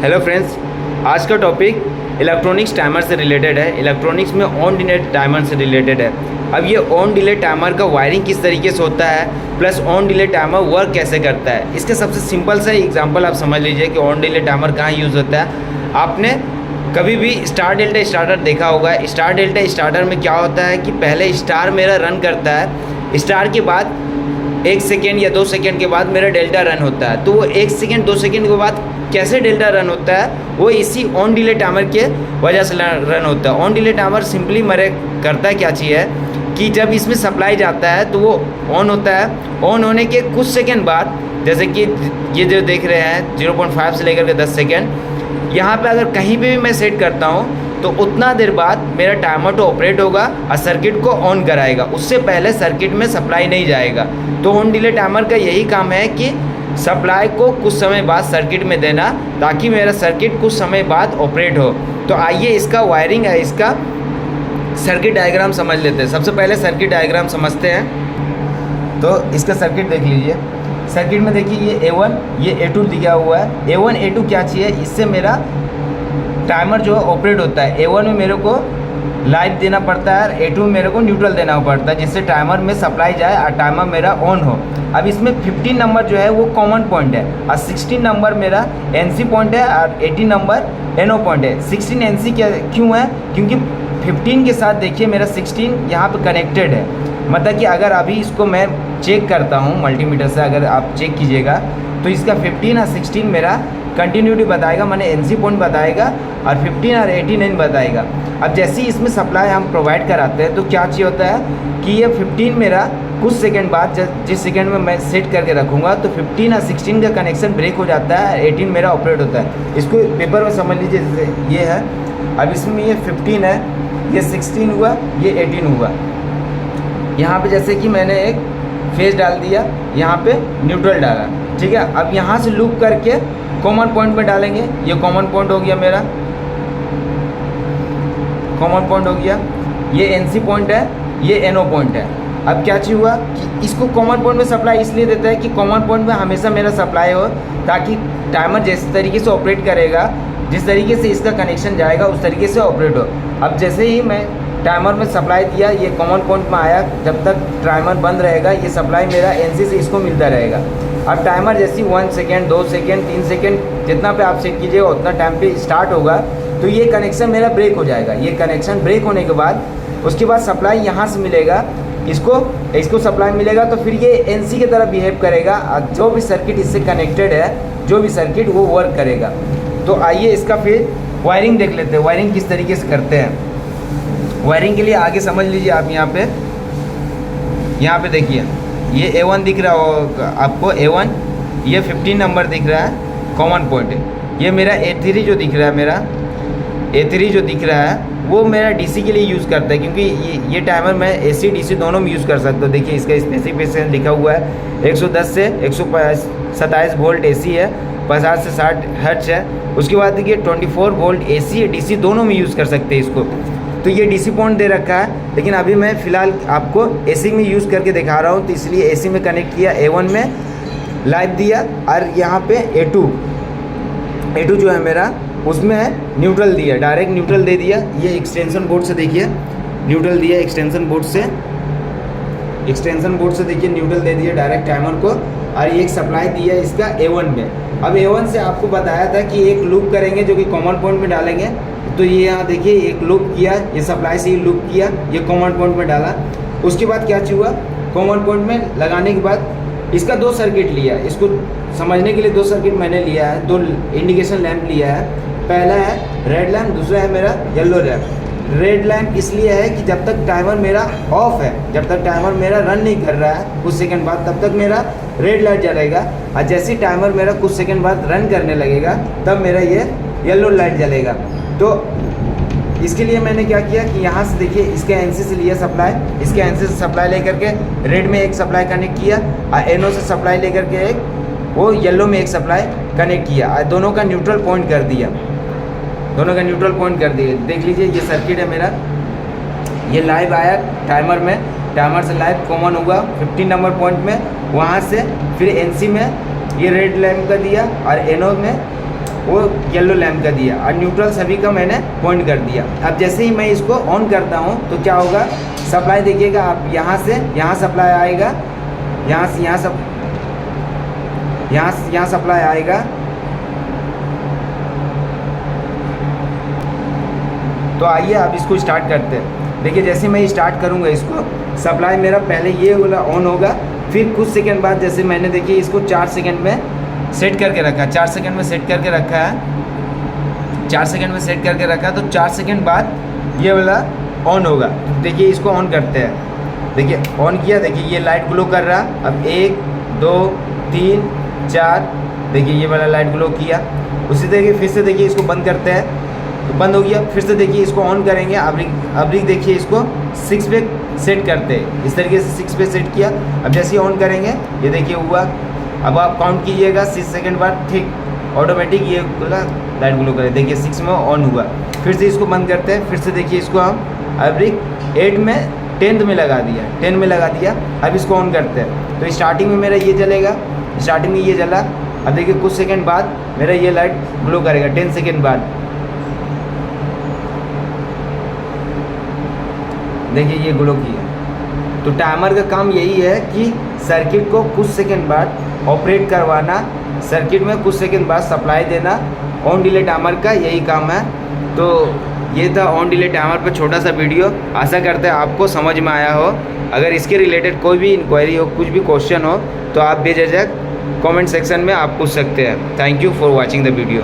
Hello friends, आज का topic electronics timer से रिलेटेड है। इलेक्ट्रॉनिक्स में ऑन डिले टाइमर से रिलेटेड है। अब ये ऑन डिले टाइमर का वायरिंग किस तरीके से होता है, plus on delay timer work कैसे करता है, इसके सबसे सिंपल सा एग्जांपल आप समझ लीजिए कि ऑन डिले टाइमर कहाँ यूज़ होता है। आपने कभी भी स्टार डेल्टा स्टार्टर देखा होगा। स्टार डेल्टा स्टार्टर में क्या होता है कि पहले स्टार मेरा रन करता है, स्टार के बाद 1 सेकेंड या 2 सेकेंड के बाद मेरा डेल्टा रन होता है। तो वो 1 सेकेंड 2 सेकेंड के बाद कैसे डेल्टा रन होता है, वो इसी ऑन डिले टाइमर के वजह से रन होता है। ऑन डिले टाइमर सिंपली मेरे करता क्या चीज़ है कि जब इसमें सप्लाई जाता है तो वो ऑन होता है। ऑन होने के कुछ सेकेंड बाद, जैसे कि ये जो देख रहे हैं 0.5 से लेकर के 10 सेकेंड, यहाँ पे अगर कहीं पे भी मैं सेट करता हूँ तो उतना देर बाद मेरा टाइमर तो ऑपरेट होगा और सर्किट को ऑन कराएगा। उससे पहले सर्किट में सप्लाई नहीं जाएगा। तो ऑन डिले टाइमर का यही काम है कि सप्लाई को कुछ समय बाद सर्किट में देना, ताकि मेरा सर्किट कुछ समय बाद ऑपरेट हो। तो आइए इसका वायरिंग है, इसका सर्किट डायग्राम समझ लेते हैं। सबसे पहले सर्किट डायग्राम समझते हैं। तो इसका सर्किट देख लीजिए। सर्किट में देखिए ये A1 ये A2 दिया हुआ है। A1 A2 क्या चाहिए, इससे मेरा टाइमर जो है ऑपरेट होता है। A1 में मेरे को लाइट देना पड़ता है और A2 में मेरे को न्यूट्रल देना पड़ता है, जिससे टाइमर में सप्लाई जाए और टाइमर मेरा ऑन हो। अब इसमें 15 नंबर जो है वो कॉमन पॉइंट है और 16 नंबर मेरा NC पॉइंट है और 18 नंबर NO पॉइंट है। 16 NC क्यों है, क्योंकि 15 के साथ देखिए मेरा 16 यहाँ पे कनेक्टेड है। मतलब कि अगर अभी इसको मैं चेक करता हूँ मल्टीमीटर से, अगर आप चेक कीजिएगा तो इसका 15 और 16 मेरा कंटिन्यूटी बताएगा, मैंने NC पॉइंट बताएगा और 15 और 18 बताएगा। अब जैसे ही इसमें सप्लाई हम प्रोवाइड कराते हैं तो क्या चीज़ होता है कि ये 15 मेरा कुछ सेकंड बाद जिस सेकंड में मैं सेट करके रखूँगा तो 15 और 16 का कनेक्शन ब्रेक हो जाता है, 18 मेरा ऑपरेट होता है। इसको पेपर में समझ लीजिए, जैसे ये है, अब इसमें ये 15 है, ये 16 हुआ, ये 18 हुआ। यहाँ पे जैसे कि मैंने एक फेज डाल दिया, यहाँ पे न्यूट्रल डाला, ठीक है। अब यहाँ से लूप करके कॉमन पॉइंट में डालेंगे। ये कॉमन पॉइंट हो गया, मेरा कॉमन पॉइंट हो गया। ये NC पॉइंट है, ये NO पॉइंट है। अब क्या चीज़ हुआ कि इसको कॉमन पॉइंट में सप्लाई इसलिए देता है कि कॉमन पॉइंट में हमेशा मेरा सप्लाई हो, ताकि टाइमर जिस तरीके से ऑपरेट करेगा, जिस तरीके से इसका कनेक्शन जाएगा उस तरीके से ऑपरेट हो। अब जैसे ही मैं टाइमर में सप्लाई दिया, ये कॉमन पॉइंट में आया, जब तक टाइमर बंद रहेगा ये सप्लाई मेरा NC से इसको मिलता रहेगा। अब टाइमर जैसे 1 सेकेंड 2 सेकेंड 3 सेकेंड जितना पे आप सेट कीजिएगा उतना टाइम पे स्टार्ट होगा, तो ये कनेक्शन मेरा ब्रेक हो जाएगा। ये कनेक्शन ब्रेक होने के बाद उसके बाद सप्लाई यहाँ से मिलेगा, इसको सप्लाई मिलेगा, तो फिर ये NC की तरह बिहेव करेगा। जो भी सर्किट इससे कनेक्टेड है, जो भी सर्किट, वो वर्क करेगा। तो आइए इसका फिर वायरिंग देख लेते हैं, वायरिंग किस तरीके से करते हैं। वायरिंग के लिए आगे समझ लीजिए आप, यहाँ पे देखिए ये A1 दिख रहा हो आपको, A1 ये 15 नंबर दिख रहा है, कॉमन पॉइंट है। ये मेरा A3 जो दिख रहा है, मेरा A3 जो दिख रहा है वो मेरा DC के लिए यूज़ करता है, क्योंकि ये टाइमर मैं AC DC दोनों में यूज़ कर सकता हूँ। देखिए इसका स्पेसिफिकेशन लिखा हुआ है, 110 से 127 वोल्ट AC है, 50 से 60 हर्ट्ज है। उसके बाद देखिए 24 वोल्ट AC DC दोनों में यूज़ कर सकते हैं इसको। तो ये DC पॉइंट दे रखा है, लेकिन अभी मैं फ़िलहाल आपको AC में यूज़ करके दिखा रहा हूँ, तो इसलिए AC में कनेक्ट किया, A1 में लाइव दिया और यहाँ पे A2 जो है मेरा उसमें न्यूट्रल दिया, डायरेक्ट न्यूट्रल दे दिया। ये एक्सटेंशन बोर्ड से देखिए न्यूट्रल दिया, एक्सटेंशन बोर्ड से देखिए न्यूट्रल दे दिया डायरेक्ट टाइमर को, और एक सप्लाई दिया इसका A1 में। अब A1 से आपको बताया था कि एक लूप करेंगे जो कि कॉमन पॉइंट में डालेंगे। तो ये यहाँ देखिए एक लूप किया, ये सप्लाई से ही लूप किया, ये कॉमन पॉइंट में डाला। उसके बाद क्या चीज़ हुआ, कॉमन पॉइंट में लगाने के बाद इसका 2 सर्किट लिया। इसको समझने के लिए 2 सर्किट मैंने लिया है, 2 इंडिकेशन लैंप लिया है। पहला है रेड लैंप, दूसरा है मेरा येलो लैंप। रेड लैंप इसलिए है कि जब तक टाइमर मेरा ऑफ है, जब तक टाइमर मेरा रन नहीं कर रहा है कुछ सेकंड बाद, तब तक मेरा रेड लाइट जलेगा, और जैसे ही टाइमर मेरा कुछ सेकंड बाद रन करने लगेगा तब मेरा ये येलो लाइट जलेगा। तो इसके लिए मैंने क्या किया कि यहाँ से देखिए इसके NC से लिया सप्लाई, इसके NC से सप्लाई लेकर के रेड में एक सप्लाई कनेक्ट किया और NO से सप्लाई लेकर के एक वो येलो में एक सप्लाई कनेक्ट किया और दोनों का न्यूट्रल पॉइंट कर दिया, देख लीजिए ये सर्किट है मेरा। ये लाइव आया टाइमर में, टाइमर से लाइव कॉमन हुआ 15 नंबर पॉइंट में, वहाँ से फिर NC में ये रेड लैंप का दिया और NO में वो येलो लैम्प का दिया, और न्यूट्रल सभी का मैंने पॉइंट कर दिया। अब जैसे ही मैं इसको ऑन करता हूँ तो क्या होगा, सप्लाई देखिएगा आप, यहाँ से यहाँ सप्लाई आएगा, यहाँ से यहाँ सप्लाई आएगा। तो आइए अब इसको स्टार्ट करते हैं। देखिए जैसे मैं स्टार्ट करूँगा इसको, सप्लाई मेरा पहले ये वाला ऑन होगा, फिर कुछ सेकंड बाद जैसे मैंने देखिए इसको 4 सेकंड में सेट करके रखा है, 4 सेकंड में सेट करके रखा है, 4 सेकंड में सेट करके रखा है, तो 4 सेकंड बाद ये वाला ऑन होगा। देखिए इसको ऑन करते हैं, देखिए ऑन किया, देखिए ये लाइट ग्लो कर रहा। अब 1 2 3 4, देखिए ये वाला लाइट ग्लो किया। उसी तरीके फिर से देखिए इसको बंद करते हैं, तो बंद हो गया। फिर से देखिए इसको ऑन करेंगे, अब देखिए इसको 6 पे सेट करते हैं, इस तरीके से 6 पे सेट किया। अब जैसे ही ऑन करेंगे ये देखिए हुआ। अब आप काउंट कीजिएगा 6 सेकंड बाद, ठीक ऑटोमेटिक ये लाइट ग्लो करे। देखिए 6 में ऑन हुआ। फिर से इसको बंद करते हैं, फिर से देखिए इसको हम अब्रिक 8 में 10th में लगा दिया, 10 में लगा दिया। अब इसको ऑन करते हैं, तो स्टार्टिंग में मेरा ये जलेगा, स्टार्टिंग में ये जला। अब देखिए कुछ सेकंड बाद मेरा ये लाइट ग्लो करेगा, 10 सेकंड बाद देखिए ये ग्लो किया। तो टाइमर का काम यही है कि सर्किट को कुछ सेकंड बाद ऑपरेट करवाना, सर्किट में कुछ सेकंड बाद सप्लाई देना। ऑन डिले टाइमर का यही काम है। तो ये था ऑन डिले टाइमर पर छोटा सा वीडियो। आशा करते हैं आपको समझ में आया हो। अगर इसके रिलेटेड कोई भी इंक्वायरी हो, कुछ भी क्वेश्चन हो, तो आप बेझिझक कमेंट सेक्शन में आप पूछ सकते हैं। Thank you for watching the video.